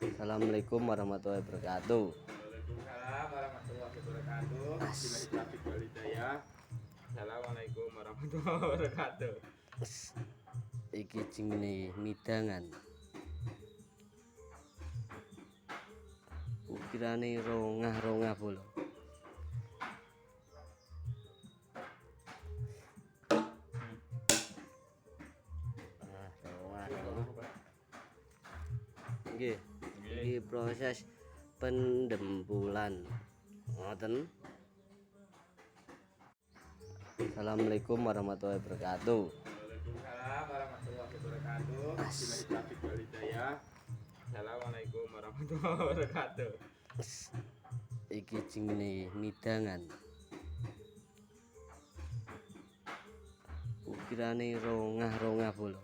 Assalamualaikum warahmatullahi wabarakatuh. Waalaikumsalam warahmatullahi wabarakatuh. Dimana Taufik Walidaya. Assalamualaikum warahmatullahi wabarakatuh. Iki jenenge midangan. Ukirane rongah bolo. Rongah. Nggih. Iki proses pendempulan. Ngoten. Assalamualaikum warahmatullahi wabarakatuh. Waalaikumsalam warahmatullahi wabarakatuh. Dimana Taufik Walidaya. Assalamualaikum warahmatullahi wabarakatuh. Iki jenenge midangan. Ukirane rongah bolo.